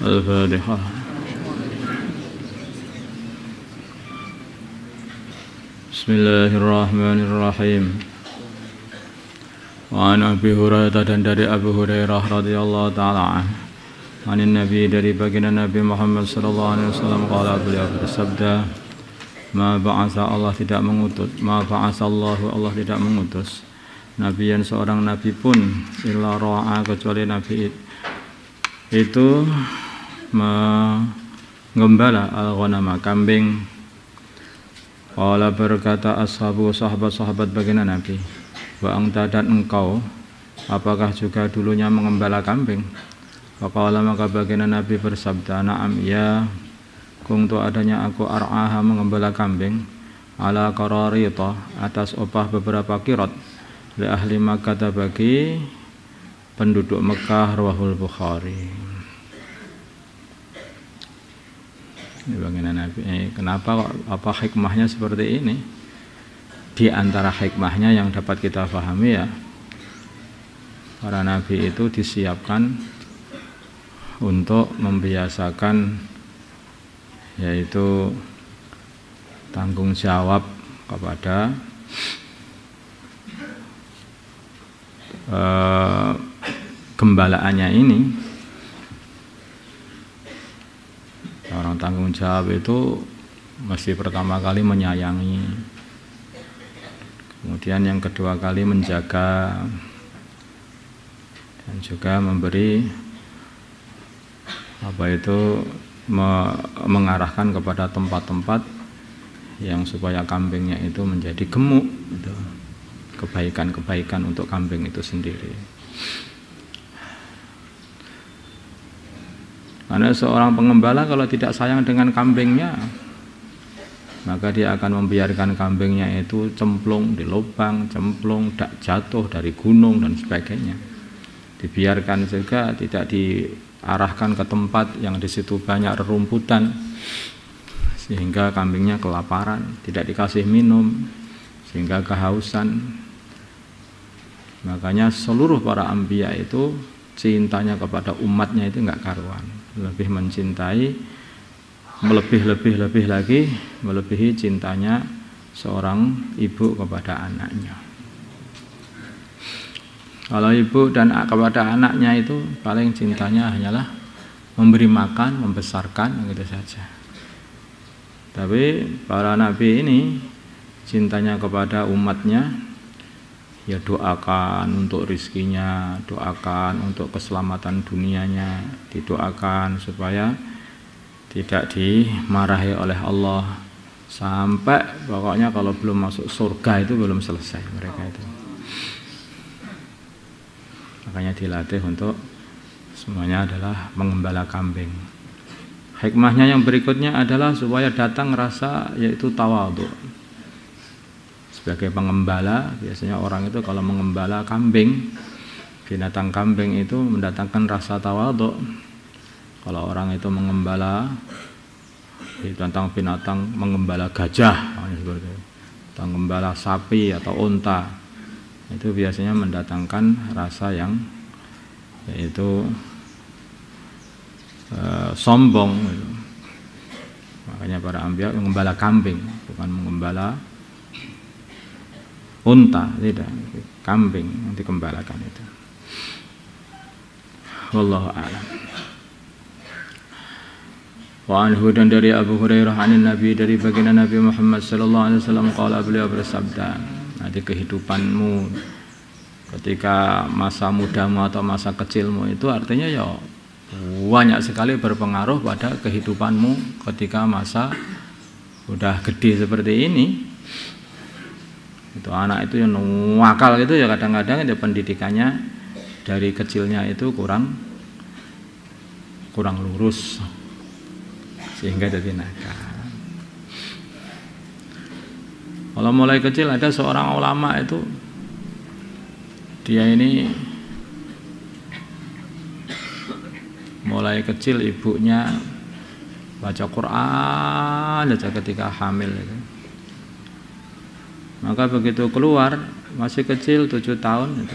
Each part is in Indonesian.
Al-Fatihah. Bismillahirrahmanirrahim. Wa an Abi Hurairah, dan dari Abu Hurairah radhiyallahu taala anhu, Nabi, dari baginda Nabi Muhammad sallallahu alaihi wasallam, qala, beliau bersabda, ma ba'atha, Allah tidak mengutus, ma ba'atsallahu, Allah tidak mengutus nabiyan, seorang nabi pun, illa ra'a, kecuali nabi itu mengembala al-ghanama, kambing. Qala, berkata ashabu, sahabat-sahabat baginda Nabi, wa anta, dan engkau, apakah juga dulunya mengembala kambing? Faqala, maka baginda Nabi bersabda, na'am, ya, kuntu, adanya aku, ar'aha, mengembala kambing, ala qararita, atas opah beberapa kirot, li ahli Makkah, bagi penduduk Mekah, rawahul Bukhari. Ini baginda Nabi. Kenapa kok, apa hikmahnya seperti ini? Di antara hikmahnya yang dapat kita pahami, ya, para nabi itu disiapkan untuk membiasakan, yaitu tanggung jawab kepada gembalaannya ini. Orang tanggung jawab itu mesti pertama kali menyayangi, kemudian yang kedua kali menjaga, dan juga memberi mengarahkan kepada tempat-tempat yang supaya kambingnya itu menjadi gemuk, gitu. Kebaikan-kebaikan untuk kambing itu sendiri. Karena seorang pengembala kalau tidak sayang dengan kambingnya, maka dia akan membiarkan kambingnya itu cemplung di lubang, cemplung, jatuh dari gunung dan sebagainya. Dibiarkan juga, tidak diarahkan ke tempat yang di situ banyak rerumputan, sehingga kambingnya kelaparan, tidak dikasih minum, sehingga kehausan. Makanya seluruh para anbiya itu cintanya kepada umatnya itu enggak karuan, lebih mencintai, lebih lagi melebihi cintanya seorang ibu kepada anaknya. Kalau ibu dan kepada anaknya itu paling cintanya hanyalah memberi makan, membesarkan, gitu saja. Tapi para nabi ini cintanya kepada umatnya, ya doakan untuk rizkinya, doakan untuk keselamatan dunianya, didoakan supaya tidak dimarahi oleh Allah, sampai pokoknya kalau belum masuk surga itu belum selesai mereka itu. Makanya dilatih untuk semuanya adalah mengembala kambing. Hikmahnya yang berikutnya adalah supaya datang rasa, yaitu tawadhu. Sebagai pengembala, biasanya orang itu kalau mengembala kambing, binatang kambing itu mendatangkan rasa tawadhu. Kalau orang itu mengembala binatang mengembala gajah, seperti itu, atau mengembala sapi atau unta, itu biasanya mendatangkan rasa yang, yaitu sombong. Makanya para anbiya mengembala kambing, bukan mengembala unta, tidak, kambing yang dikembalakan itu. Wallahu a'lam. Wa anhu, dan dari Abu Hurairah anin Nabi, dari baginda Nabi Muhammad sallallahu alaihi wasallam, qala, beliau bersabda, nanti kehidupanmu ketika masa mudamu atau masa kecilmu itu artinya ya banyak sekali berpengaruh pada kehidupanmu ketika masa udah gede seperti ini. Itu anak itu yang nakal gitu ya, kadang-kadang itu pendidikannya dari kecilnya itu kurang lurus, sehingga jadi nakal. Kalau mulai kecil, ada seorang ulama itu, dia ini mulai kecil ibunya baca Quran aja ketika hamil itu. Maka begitu keluar, masih kecil 7 tahun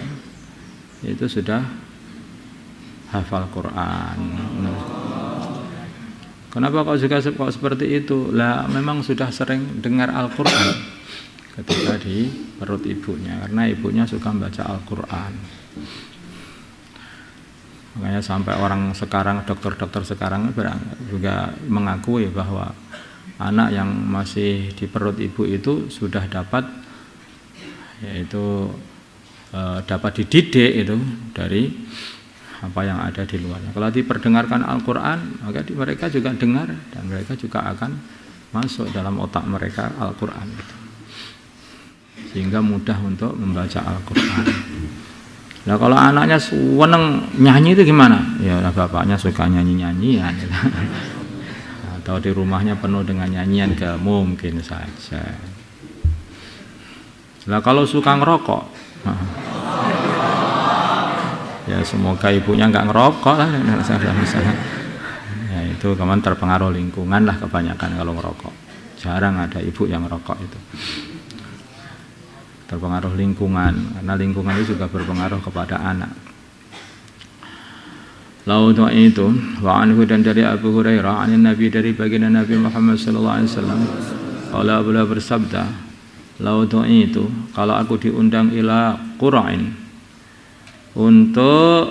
itu sudah hafal Quran. Kenapa kok juga kok seperti itu? Lah memang sudah sering dengar Al-Qur'an ketika di perut ibunya, karena ibunya suka membaca Al-Qur'an. Makanya sampai orang sekarang, dokter-dokter sekarang juga mengakui bahwa anak yang masih di perut ibu itu sudah dapat, yaitu dapat dididik itu dari apa yang ada di luarnya. Kalau diperdengarkan Al-Qur'an, maka mereka juga dengar dan mereka juga akan masuk dalam otak mereka Al-Qur'an itu. Sehingga mudah untuk membaca Al-Qur'an. Nah, kalau anaknya seneng nyanyi itu gimana? Ya bapaknya suka nyanyi-nyanyian gitu. Atau di rumahnya penuh dengan nyanyian, mungkin saja. Nah, kalau suka ngerokok, ya semoga ibunya nggak ngerokok lah. Ya itu kawan terpengaruh lingkungan lah kebanyakan kalau ngerokok. Jarang ada ibu yang ngerokok itu. Terpengaruh lingkungan, karena lingkungan itu juga berpengaruh kepada anak. Lalu itu wa anhu, dan dari Abu Hurairah anin Nabi, dari baginda Nabi Muhammad sallallahu alaihi wasallam, qala beliau bersabda, lalu itu kalau aku diundang ila qura'in, untuk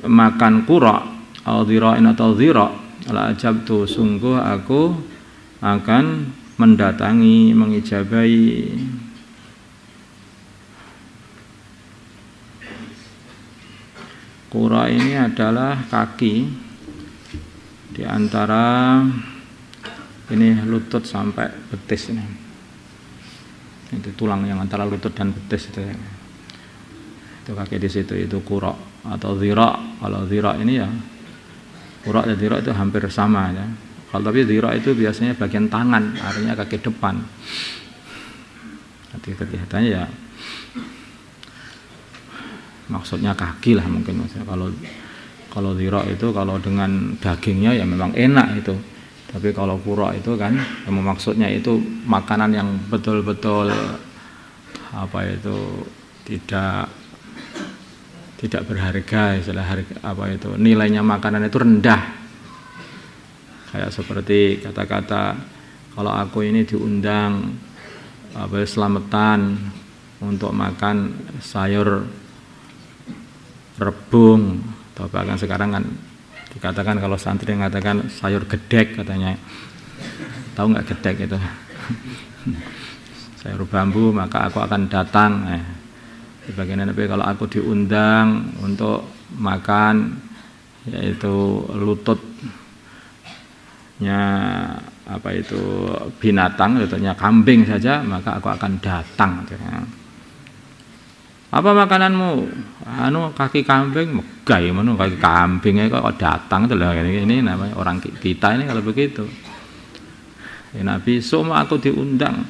makan qura' atau dhira'in atau dhira', la ajabtu, sungguh aku akan mendatangi, mengijabahi. Qura' ini adalah kaki di antara ini lutut sampai betis ini. Itu tulang yang antara lutut dan betis itu. Itu kaki di situ, itu qura' atau dhira'. Kalau dhira' ini ya qura' dan dhira' itu hampir sama ya. Kalau tapi dhira' itu biasanya bagian tangan, artinya kaki depan. Nanti kelihatannya ya maksudnya kaki lah mungkin. Kalau dhira' itu kalau dengan dagingnya ya memang enak itu. Tapi kalau qura' itu kan maksudnya itu makanan yang betul-betul apa itu tidak berharga, istilah harga apa itu, nilainya makanan itu rendah. Kayak seperti kata-kata kalau aku ini diundang selamatan untuk makan sayur rebung, atau bahkan sekarang kan dikatakan kalau santri mengatakan sayur gedek katanya. Tahu nggak gedek itu? Sayur bambu, maka aku akan datang. Di bagian Nabi kalau aku diundang untuk makan yaitu lututnya apa itu binatang, lututnya kambing saja, maka aku akan datang. Apa makananmu? Kaki kambing, megai mana kaki kambingnya kok datang itu loh. Ini namanya orang kita ini kalau begitu. Ya, Nabi, semua aku diundang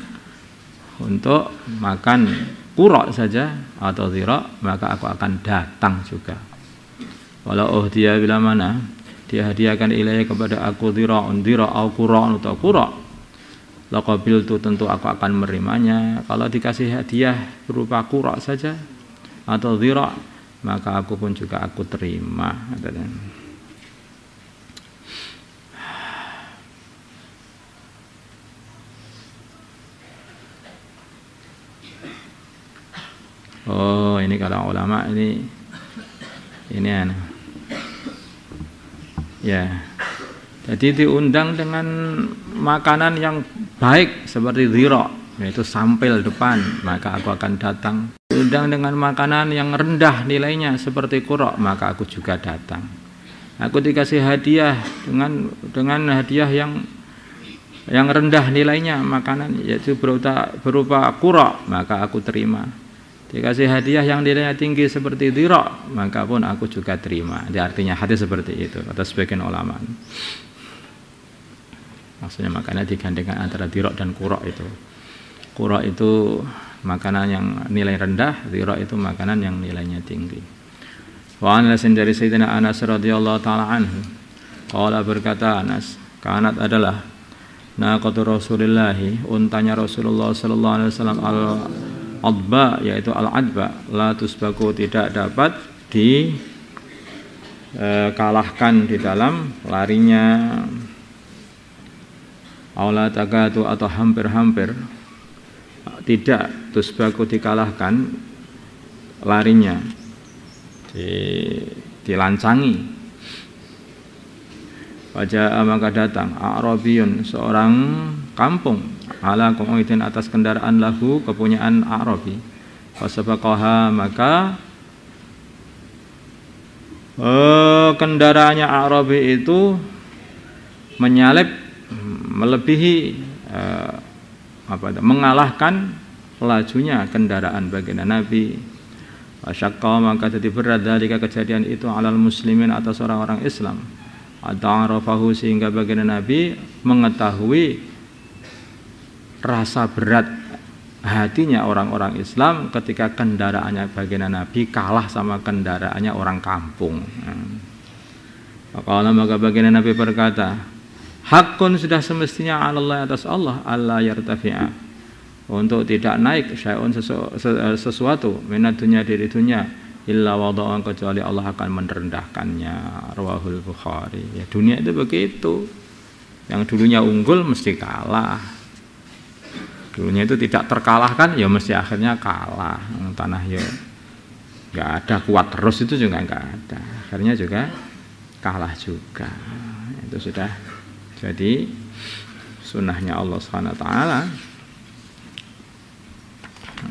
untuk makan qura' saja atau dhira', maka aku akan datang juga. Walau dia bila mana dia hadiahkan ilaihi kepada aku dhira'un dhira' au qura'un atau qura', laqabil tu tentu aku akan menerimanya. Kalau dikasih hadiah berupa qura' saja atau dhira', maka aku pun juga aku terima. Oh, ini kalau ulama ini aneh. Ya. Jadi diundang dengan makanan yang baik seperti dhira', yaitu sampel depan, maka aku akan datang. Diundang dengan makanan yang rendah nilainya seperti qura', maka aku juga datang. Aku dikasih hadiah dengan hadiah yang rendah nilainya makanan, yaitu berupa qura', maka aku terima. Dikasih hadiah yang nilainya tinggi seperti dhira', maka pun aku juga terima. Jadi artinya hadis seperti itu kata sebagian ulama. Maksudnya makanya digandengkan antara dhira' dan qura' itu. Qura' itu makanan yang nilai rendah, dhira' itu makanan yang nilainya tinggi. Wa an Anas dari Sayyidina Anas radhiyallahu taala anhu. Qala, berkata Anas, kanat adalah naqatu Rasulillah, untanya Rasulullah sallallahu alaihi wasallam al-adba, yaitu al-adba, la tusbaku, tidak dapat dikalahkan di dalam larinya. aula takatu atau hampir-hampir tidak tusbaku dikalahkan larinya, dilancangi. Wajah maka datang A'rabiyun, seorang kampung, ala qu'idin atas kendaraan lahu, kepunyaan A'rabi. Fasabaqaha, maka kendaraannya A'rabi itu menyalip, melebihi mengalahkan lajunya kendaraan baginda Nabi. Wasyaqqa, maka jadi berat dari kejadian itu alal muslimin, atas orang-orang Islam. Ata'arafahu, sehingga baginda Nabi mengetahui rasa berat hatinya orang-orang Islam ketika kendaraannya baginda Nabi kalah sama kendaraannya orang kampung. Maka baginda Nabi berkata, hakun, sudah semestinya Allah, atas Allah, Allah yartafi'a, untuk tidak naik syai'un, sesuatu minat dunia, dari dunia, illa wada'an, kecuali Allah akan merendahkannya. Rawahul Bukhari. Ya, dunia itu begitu. Yang dulunya unggul mesti kalah. Dulunya itu tidak terkalahkan, ya mesti akhirnya kalah. Tanah ya nggak ada, kuat terus itu juga nggak ada. Akhirnya juga kalah juga. Itu sudah jadi sunnahnya Allah SWT.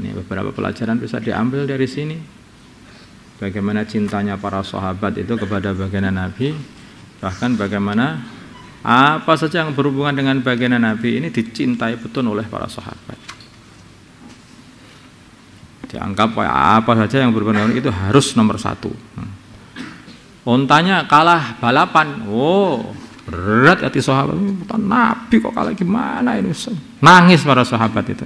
Ini beberapa pelajaran bisa diambil dari sini. Bagaimana cintanya para sahabat itu kepada baginda Nabi, bahkan bagaimana apa saja yang berhubungan dengan baginda Nabi ini dicintai betul oleh para sahabat. Dianggap apa saja yang berhubungan dengan itu harus nomor satu. Untanya kalah balapan, berat hati sahabat. Nabi kok kalah, gimana ini? Nangis para sahabat itu.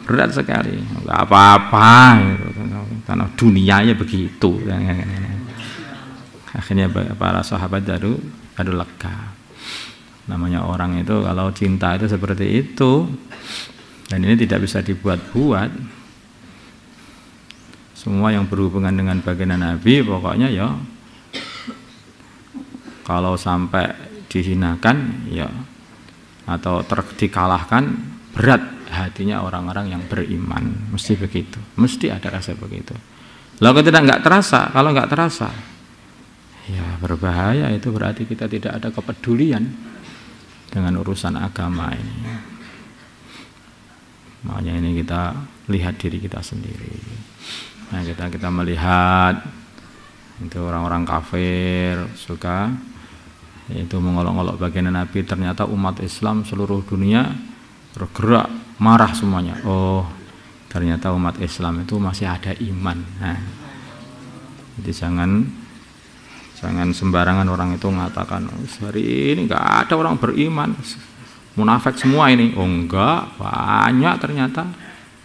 Berat sekali. Enggak apa-apa gitu. Tanah dunianya begitu. Akhirnya para sahabat baru lega. Namanya orang itu kalau cinta itu seperti itu, dan ini tidak bisa dibuat-buat. Semua yang berhubungan dengan baginda Nabi pokoknya ya, kalau sampai dihinakan ya, atau dikalahkan, berat hatinya orang-orang yang beriman. Mesti begitu, mesti ada rasa begitu. Kalau nggak terasa, kalau nggak terasa, ya berbahaya. Itu berarti kita tidak ada kepedulian dengan urusan agama ini. Makanya ini kita lihat diri kita sendiri. Nah, kita melihat itu orang-orang kafir suka itu mengolok-olok baginda Nabi, ternyata umat Islam seluruh dunia bergerak marah semuanya. Oh, ternyata umat Islam itu masih ada iman. Nah, jadi jangan sembarangan orang itu mengatakan hari ini nggak ada orang beriman, munafik semua ini. Oh enggak, banyak ternyata.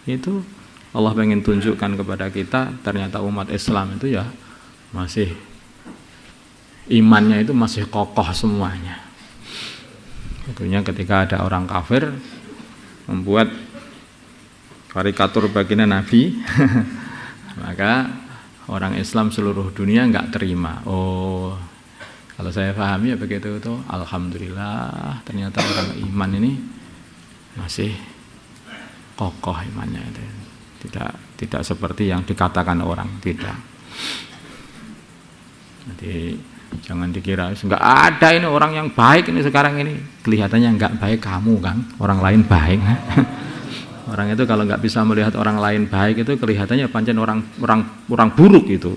Itu Allah pengen tunjukkan kepada kita, ternyata umat Islam itu ya masih imannya itu masih kokoh semuanya. Tentunya ketika ada orang kafir membuat karikatur baginda Nabi, maka orang Islam seluruh dunia nggak terima. Oh, kalau saya pahami ya begitu itu. Alhamdulillah, ternyata orang iman ini masih kokoh imannya itu. Tidak seperti yang dikatakan orang, tidak. Jadi jangan dikira nggak ada ini orang yang baik ini sekarang ini. Kelihatannya nggak baik kamu kan, orang lain baik. Orang itu kalau nggak bisa melihat orang lain baik itu kelihatannya pancen orang buruk itu.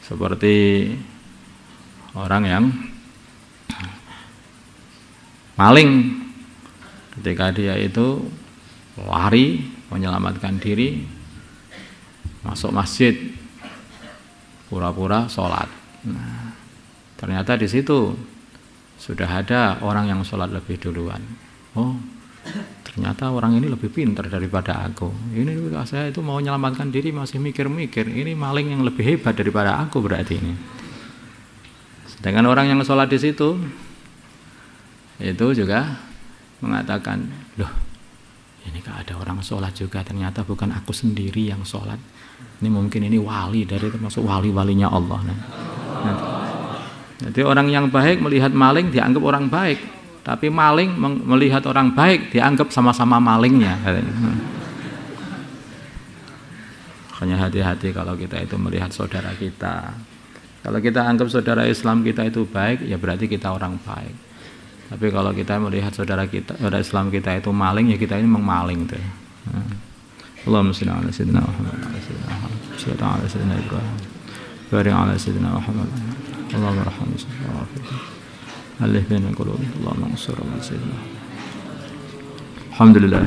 Seperti orang yang maling, ketika dia itu lari menyelamatkan diri, masuk masjid, pura-pura sholat. Nah, ternyata di situ sudah ada orang yang sholat lebih duluan. Oh, ternyata orang ini lebih pintar daripada aku. Ini saya itu mau menyelamatkan diri masih mikir-mikir. Ini maling yang lebih hebat daripada aku berarti ini. Sedangkan orang yang sholat di situ itu juga mengatakan, loh, ini gak ada orang sholat juga. Ternyata bukan aku sendiri yang sholat. Ini mungkin ini wali, dari termasuk wali-walinya Allah. Jadi orang yang baik melihat maling dianggap orang baik. tapi maling melihat orang baik dianggap sama-sama malingnya. Makanya hati-hati kalau kita itu melihat saudara kita. Kalau kita anggap saudara Islam kita itu baik, ya berarti kita orang baik. Tapi kalau kita melihat saudara Islam kita itu maling, ya kita ini memang maling tuh. Allahumma shalli ala sayyidina Muhammad wa ala sayyidina Ibrahim. Barik ala sayyidina Muhammad. Allahumma arhamna sallallahu alaihi wasallam. Alif baina qulubi. Allahumma ansur ala sayyidina. Alhamdulillah.